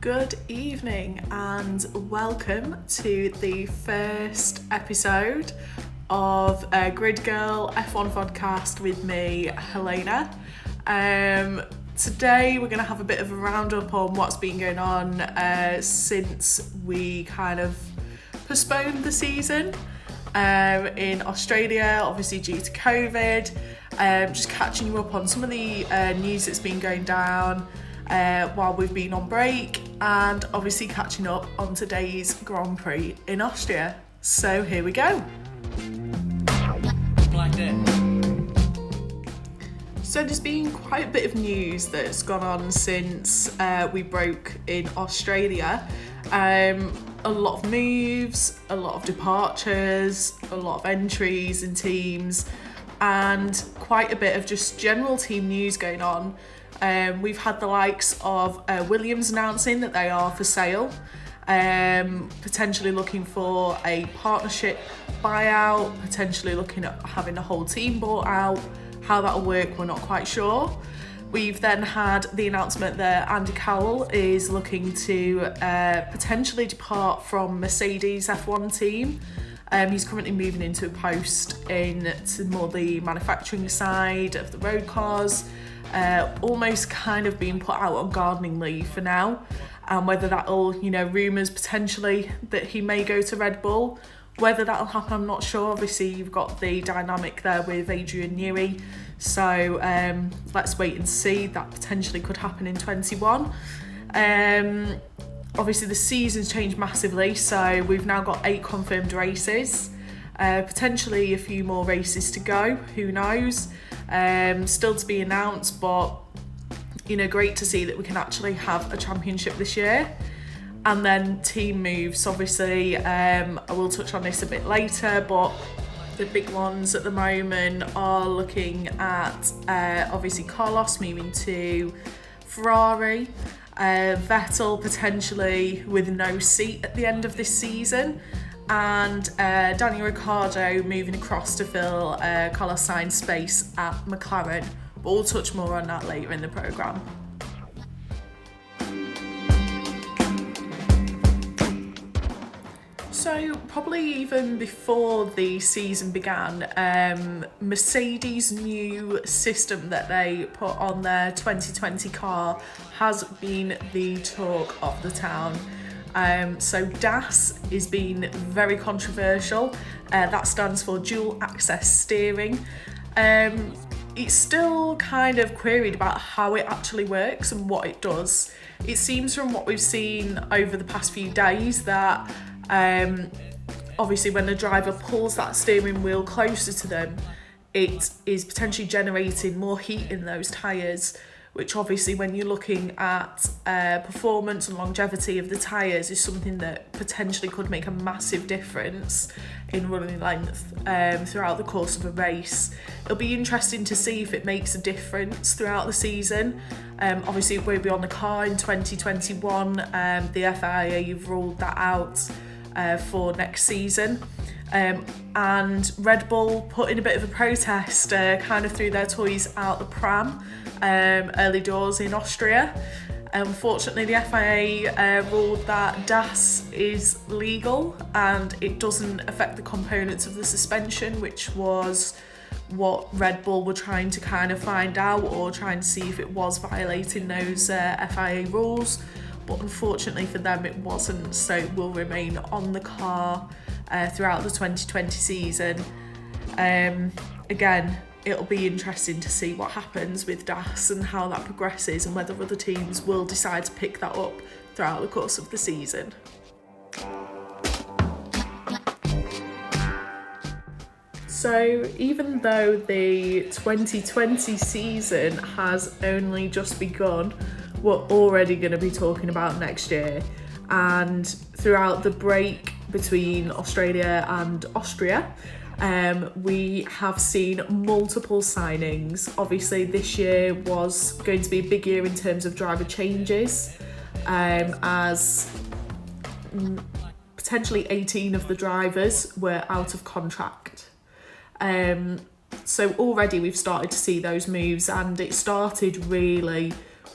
Good evening and welcome to the first episode of GRIDGIRL F1 Vodcast with me, Helena. Today we're going to have a bit of a roundup on what's been going on since we kind of postponed the season in Australia, obviously due to COVID. Just catching you up on some of the news that's been going down while we've been on break, and obviously catching up on today's Grand Prix in Austria. So here we go. So there's been quite a bit of news that's gone on since we broke in Australia. A lot of moves, a lot of departures, a lot of entries in teams, and quite a bit of just general team news going on. We've had the likes of Williams announcing that they are for sale, potentially looking for a partnership buyout, potentially looking at having the whole team bought out. How that'll work, we're not quite sure. We've then had the announcement that Andy Cowell is looking to potentially depart from Mercedes F1 team. He's currently moving into a post into more the manufacturing side of the road cars, almost kind of being put out on gardening leave for now. And whether that'll, rumours potentially that he may go to Red Bull. Whether that'll happen, I'm not sure. Obviously, you've got the dynamic there with Adrian Newey. So let's wait and see. That potentially could happen in 21. Obviously, the season's changed massively. So we've now got 8 confirmed races. Potentially a few more races to go. Who knows? Still to be announced, but, great to see that we can actually have a championship this year. And then team moves, obviously, I will touch on this a bit later, but the big ones at the moment are looking at, obviously, Carlos moving to Ferrari, Vettel potentially with no seat at the end of this season, and Daniel Ricciardo moving across to fill Carlos Sainz's space at McLaren. But we'll touch more on that later in the programme. So probably even before the season began, Mercedes' new system that they put on their 2020 car has been the talk of the town. So DAS is being very controversial. That stands for dual access steering. It's still kind of queried about how it actually works and what it does. It seems from what we've seen over the past few days that obviously when the driver pulls that steering wheel closer to them, it is potentially generating more heat in those tyres, which obviously when you're looking at performance and longevity of the tyres is something that potentially could make a massive difference in running length throughout the course of a race. It'll be interesting to see if it makes a difference throughout the season. Obviously it won't be on the car in 2021. The FIA have ruled that out for next season. And Red Bull put in a bit of a protest, kind of threw their toys out the pram early doors in Austria. Unfortunately, the FIA ruled that DAS is legal and it doesn't affect the components of the suspension, which was what Red Bull were trying to kind of find out, or trying to see if it was violating those FIA rules. But unfortunately for them it wasn't, so it will remain on the car throughout the 2020 season. Again, it'll be interesting to see what happens with DAS and how that progresses, and whether other teams will decide to pick that up throughout the course of the season. So even though the 2020 season has only just begun, we're already going to be talking about next year. And throughout the break between Australia and Austria, we have seen multiple signings. Obviously this year was going to be a big year in terms of driver changes, as potentially 18 of the drivers were out of contract. So already we've started to see those moves, and it started really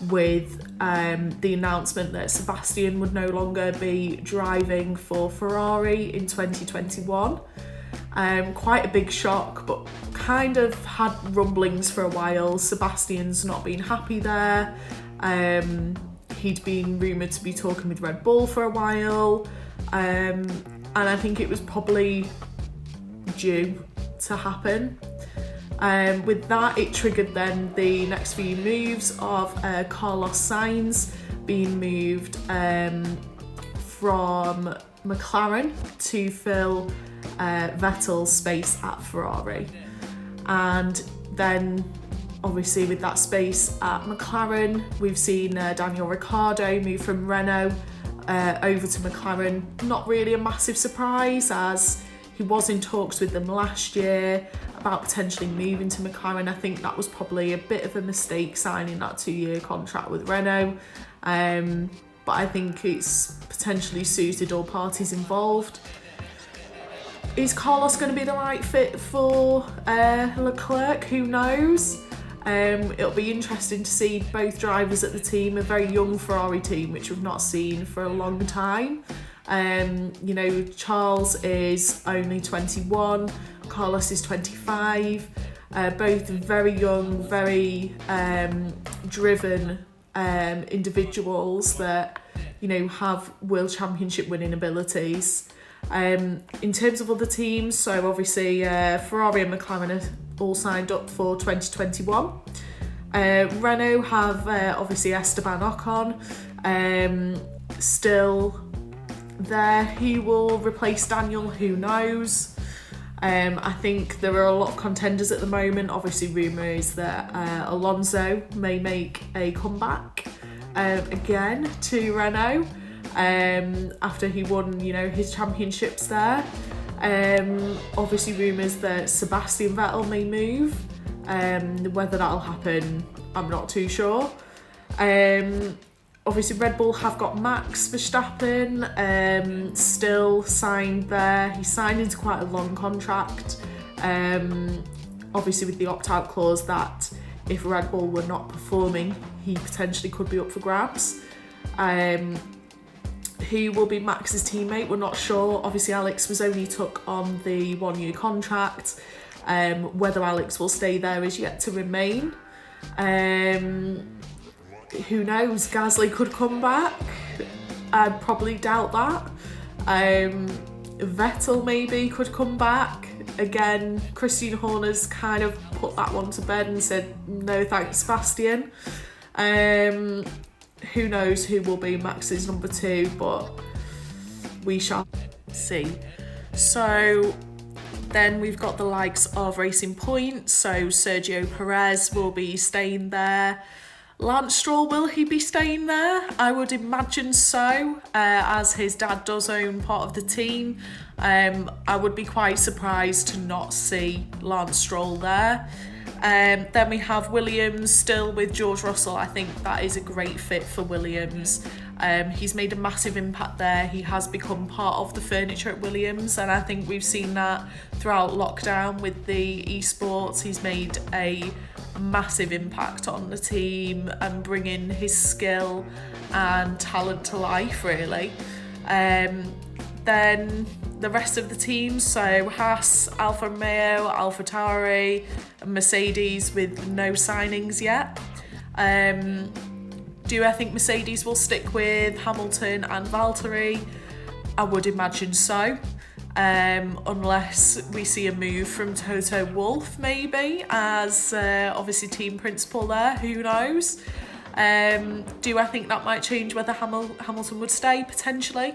with the announcement that Sebastian would no longer be driving for Ferrari in 2021. Quite a big shock, but kind of had rumblings for a while. Sebastian's not been happy there. He'd been rumoured to be talking with Red Bull for a while, and I think it was probably due to happen. With that, it triggered then the next few moves of Carlos Sainz being moved from McLaren to fill Vettel's space at Ferrari. And then obviously with that space at McLaren, we've seen Daniel Ricciardo move from Renault over to McLaren. Not really a massive surprise, as he was in talks with them last year about potentially moving to McLaren. I think that was probably a bit of a mistake signing that 2-year contract with Renault. But I think it's potentially suited all parties involved. Is Carlos going to be the right fit for Leclerc? Who knows? It'll be interesting to see both drivers at the team, a very young Ferrari team, which we've not seen for a long time. You know, Charles is only 21, Carlos is 25, both very young, very driven individuals that, you know, have World Championship winning abilities. In terms of other teams, so obviously Ferrari and McLaren are all signed up for 2021. Renault have obviously Esteban Ocon still there. Who will replace Daniel? Who knows? I think there are a lot of contenders at the moment. Obviously, rumour is that Alonso may make a comeback again to Renault after he won, you know, his championships there. Obviously, rumours that Sebastian Vettel may move. Whether that'll happen, I'm not too sure. Obviously, Red Bull have got Max Verstappen still signed there. He signed into quite a long contract, obviously with the opt-out clause that if Red Bull were not performing, he potentially could be up for grabs. Who will be Max's teammate, we're not sure. Obviously, Alex was only took on the 1-year contract. Whether Alex will stay there is yet to remain. Who knows? Gasly could come back. I probably doubt that. Vettel maybe could come back. Again, Christian Horner's kind of put that one to bed and said, no thanks, Sebastian. Who knows who will be Max's number 2, but we shall see. So then we've got the likes of Racing Point. So Sergio Perez will be staying there. Lance Stroll, will he be staying there? I would imagine so, as his dad does own part of the team. I would be quite surprised to not see Lance Stroll there. Then we have Williams still with George Russell. I think that is a great fit for Williams. He's made a massive impact there. He has become part of the furniture at Williams, and I think we've seen that throughout lockdown with the esports. He's made a massive impact on the team and bringing his skill and talent to life, really. Then the rest of the teams, so Haas, Alfa Romeo, AlphaTauri, and Mercedes with no signings yet. Do I think Mercedes will stick with Hamilton and Valtteri? I would imagine so. Unless we see a move from Toto Wolff maybe as obviously team principal there, who knows. Do I think that might change whether Hamilton would stay? Potentially.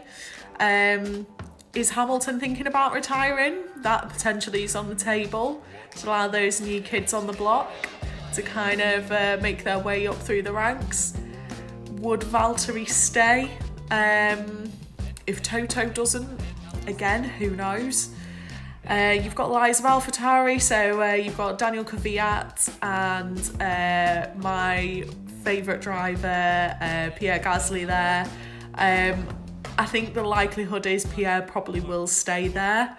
Is Hamilton thinking about retiring? That potentially is on the table to allow those new kids on the block to kind of make their way up through the ranks. Would Valtteri stay? If Toto doesn't, again, who knows? You've got the likes of AlphaTauri, so you've got Daniel Kvyat and my favourite driver, Pierre Gasly there. I think the likelihood is Pierre probably will stay there.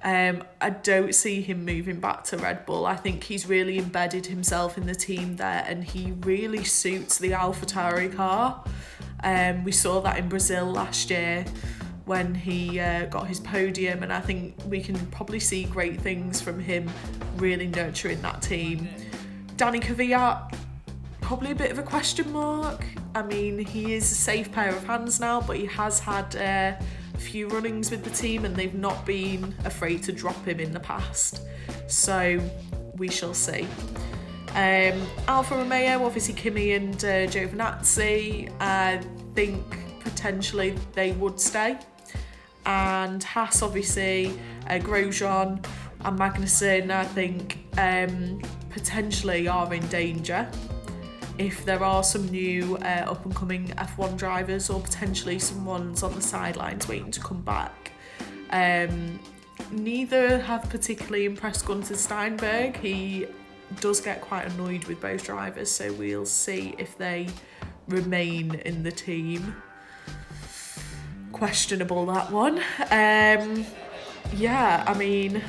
I don't see him moving back to Red Bull. I think he's really embedded himself in the team there, and he really suits the AlphaTauri car. We saw that in Brazil last year when he got his podium, and I think we can probably see great things from him really nurturing that team. Danny Kvyat, probably a bit of a question mark. I mean, he is a safe pair of hands now, but he has had a few runnings with the team and they've not been afraid to drop him in the past. So we shall see. Alfa Romeo, obviously Kimi and Giovinazzi, I think potentially they would stay. And Haas, obviously, Grosjean and Magnussen, I think potentially are in danger if there are some new up-and-coming F1 drivers, or potentially some ones on the sidelines waiting to come back. Neither have particularly impressed Gunther Steinberg. He does get quite annoyed with both drivers, so we'll see if they remain in the team. Questionable, that one. Yeah, I mean,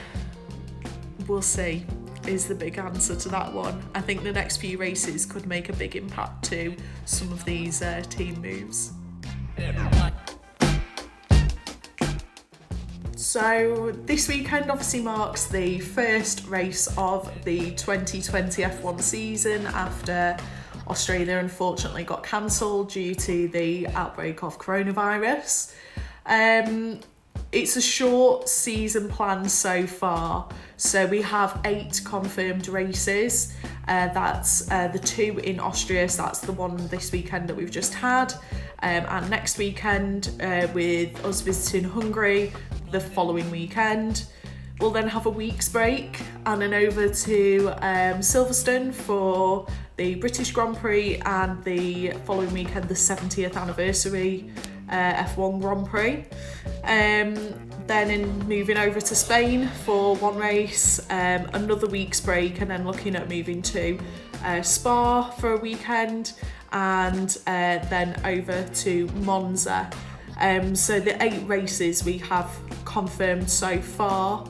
we'll see is the big answer to that one. I think the next few races could make a big impact to some of these team moves. So this weekend obviously marks the first race of the 2020 F1 season after Australia unfortunately got cancelled due to the outbreak of coronavirus. It's a short season plan so far. So we have 8 confirmed races. That's the 2 in Austria, so that's the one this weekend that we've just had. And next weekend, with us visiting Hungary, the following weekend. We'll then have a week's break and then over to Silverstone for the British Grand Prix, and the following weekend, the 70th anniversary F1 Grand Prix. Then moving over to Spain for one race, another week's break, and then looking at moving to Spa for a weekend, and then over to Monza. So the 8 races we have confirmed so far.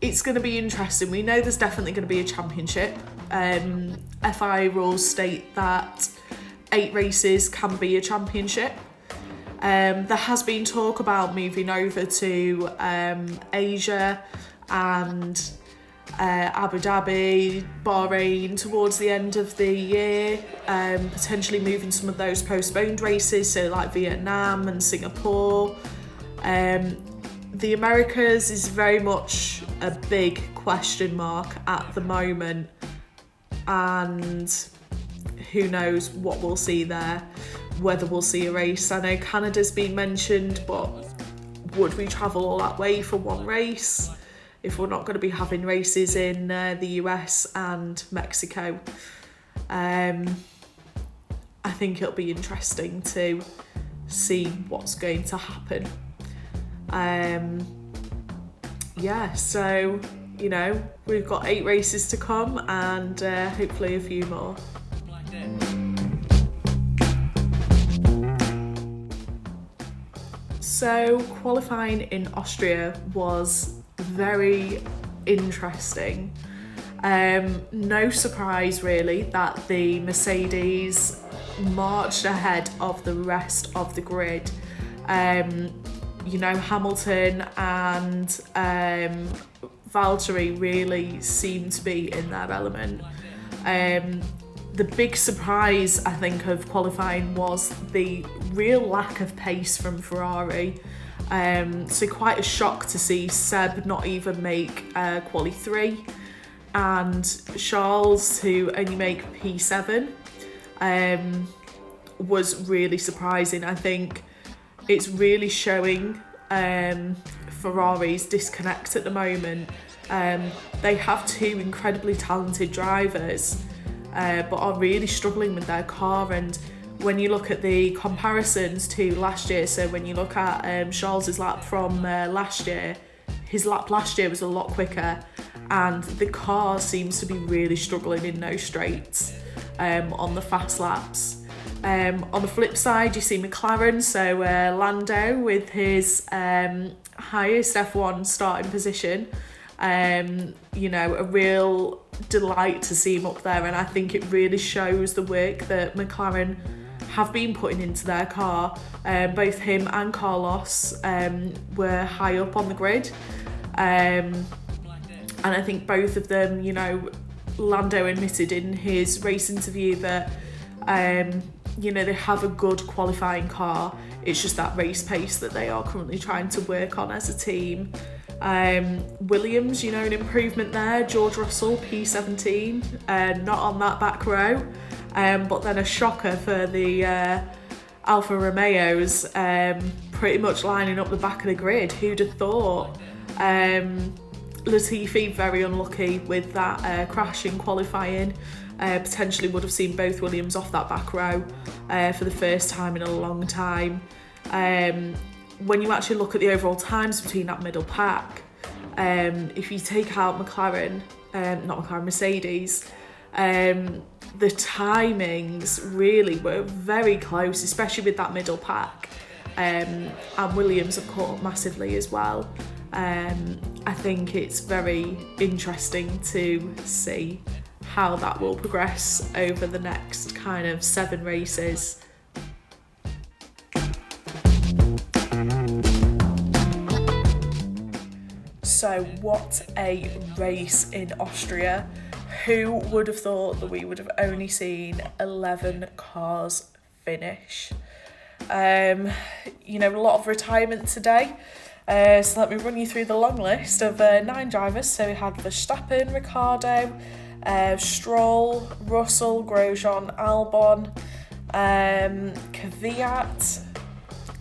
It's going to be interesting. We know there's definitely going to be a championship. FIA rules state that 8 races can be a championship. There has been talk about moving over to Asia and Abu Dhabi, Bahrain towards the end of the year, potentially moving some of those postponed races, so like Vietnam and Singapore. The Americas is very much a big question mark at the moment, and who knows what we'll see there, whether we'll see a race. I know Canada's been mentioned, but would we travel all that way for one race if we're not going to be having races in the US and Mexico? I think it'll be interesting to see what's going to happen. So, you know, we've got 8 races to come, and hopefully a few more. So qualifying in Austria was very interesting. No surprise really that the Mercedes marched ahead of the rest of the grid. You know, Hamilton and Valtteri really seemed to be in their element. The big surprise, I think, of qualifying was the real lack of pace from Ferrari. So quite a shock to see Seb not even make quali 3, and Charles, who only make P7, was really surprising. I think it's really showing Ferrari's disconnect at the moment. They have 2 incredibly talented drivers, but are really struggling with their car. And when you look at the comparisons to last year, so when you look at Charles's lap from last year, his lap last year was a lot quicker, and the car seems to be really struggling in those straights on the fast laps. On the flip side, you see McLaren, so Lando with his highest F1 starting position. You know, a real delight to see him up there, and I think it really shows the work that McLaren have been putting into their car. Both him and Carlos were high up on the grid, and I think both of them, you know, Lando admitted in his race interview that you know, they have a good qualifying car. It's just that race pace that they are currently trying to work on as a team. Williams, you know, an improvement there. George Russell, P17, not on that back row. But then a shocker for the Alfa Romeos, pretty much lining up the back of the grid. Who'd have thought? Latifi, very unlucky with that crash in qualifying. Potentially would have seen both Williams off that back row for the first time in a long time. When you actually look at the overall times between that middle pack, if you take out Mercedes, the timings really were very close, especially with that middle pack. And Williams have caught up massively as well. I think it's very interesting to see how that will progress over the next kind of 7 races. So what a race in Austria. Who would have thought that we would have only seen 11 cars finish? You know, a lot of retirement today. So let me run you through the long list of 9 drivers. So we had Verstappen, Ricciardo, Stroll, Russell, Grosjean, Albon, Kvyat,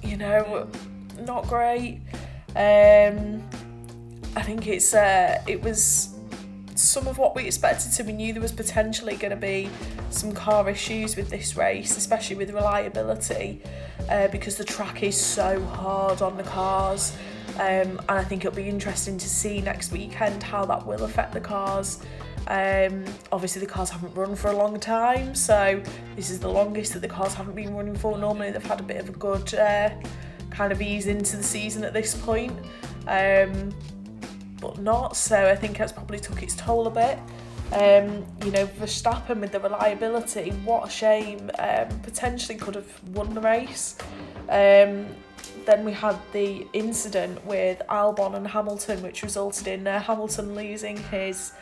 you know, not great. I think it was some of what we expected. So we knew there was potentially going to be some car issues with this race, especially with reliability, because the track is so hard on the cars. And I think it'll be interesting to see next weekend how that will affect the cars. Obviously the cars haven't run for a long time, so this is the longest that the cars haven't been running for. Normally they've had a bit of a good kind of ease into the season at this point, but not, so I think that's probably took its toll a bit. You know, Verstappen with the reliability, what a shame, potentially could have won the race. Then we had the incident with Albon and Hamilton, which resulted in Hamilton losing his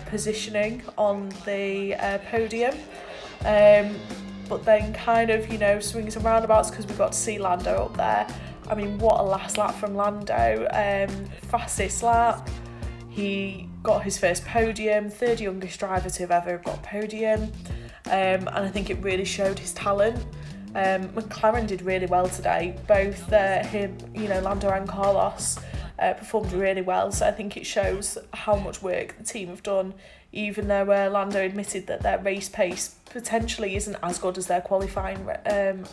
positioning on the podium. But then kind of, you know, swings and roundabouts because we got to see Lando up there. I mean, what a last lap from Lando. Fastest lap. He got his first podium, 3rd youngest driver to have ever got a podium. And I think it really showed his talent. McLaren did really well today. Both him, you know, Lando and Carlos performed really well. So I think it shows how much work the team have done, even though Lando admitted that their race pace potentially isn't as good as their qualifying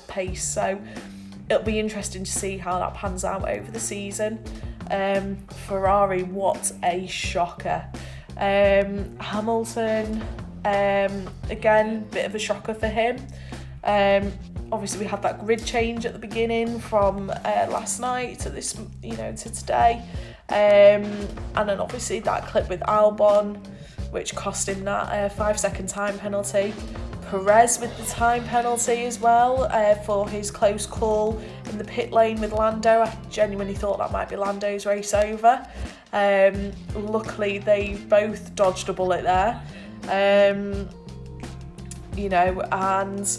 pace. So it'll be interesting to see how that pans out over the season. Ferrari, what a shocker. Hamilton, again, bit of a shocker for him. Obviously we had that grid change at the beginning from last night to this, you know, to today, and then obviously that clip with Albon, which cost him that 5-second time penalty. Perez with the time penalty as well for his close call in the pit lane with Lando. I genuinely thought that might be Lando's race over. Luckily they both dodged a bullet there, you know, and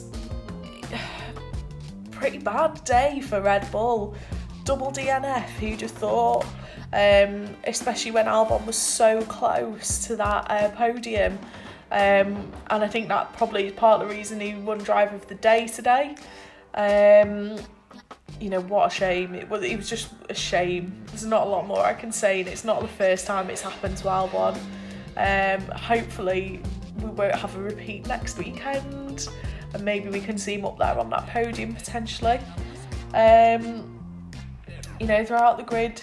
pretty bad day for Red Bull. Double DNF, who'd have thought, especially when Albon was so close to that podium. And I think that probably is part of the reason he won Driver of the Day today. You know, what a shame. It was just a shame. There's not a lot more I can say, and it's not the first time it's happened to Albon. Hopefully we won't have a repeat next weekend, and maybe we can see him up there on that podium potentially. You know, throughout the grid,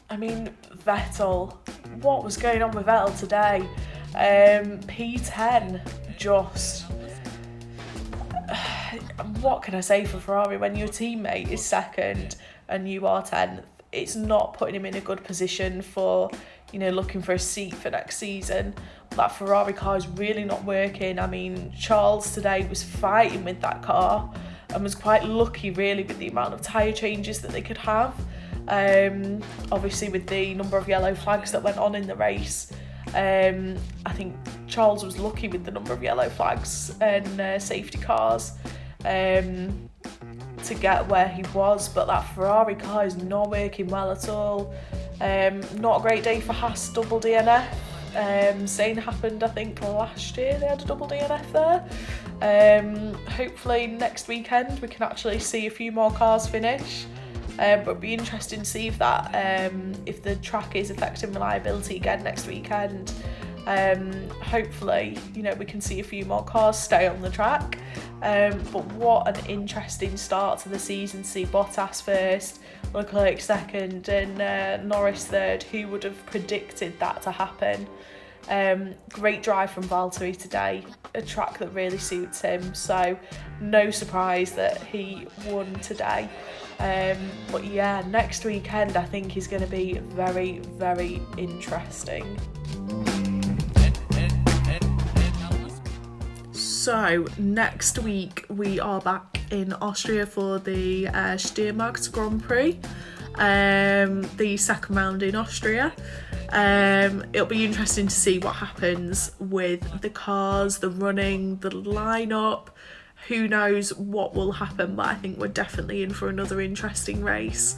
I mean, Vettel, what was going on with Vettel today? P10, just what can I say for Ferrari when your teammate is second and you are 10th? It's not putting him in a good position for, you know, looking for a seat for next season. That Ferrari car is really not working. I mean, Charles today was fighting with that car and was quite lucky really with the amount of tyre changes that they could have. Obviously with the number of yellow flags that went on in the race, I think Charles was lucky with the number of yellow flags and safety cars to get where he was, but that Ferrari car is not working well at all. Not a great day for Haas double DNF. Same happened, I think, last year they had a double DNF there. Hopefully next weekend we can actually see a few more cars finish. But it'd be interesting to see if that if the track is affecting reliability again next weekend. Hopefully, you know, we can see a few more cars stay on the track. But what an interesting start to the season. See Bottas first, Leclerc second and Norris third. Who would have predicted that to happen? Great drive from Valtteri today, a track that really suits him, so no surprise that he won today. But yeah, next weekend I think is going to be very, very interesting. So next week we are back in Austria for the Steiermark Grand Prix, the second round in Austria. It'll be interesting to see what happens with the cars, the running, the lineup. Who knows what will happen, but I think we're definitely in for another interesting race.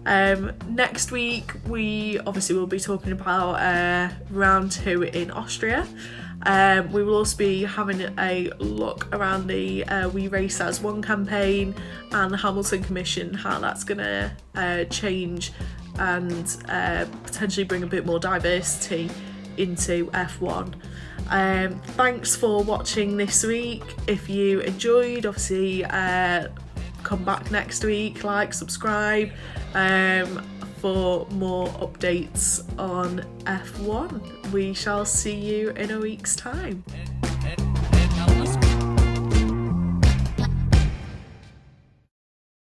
Next week we obviously will be talking about round 2 in Austria. We will also be having a look around the We Race As One campaign and the Hamilton Commission, how that's going to change and potentially bring a bit more diversity into F1. Thanks for watching this week. If you enjoyed, obviously come back next week, like, subscribe for more updates on F1. We shall see you in a week's time.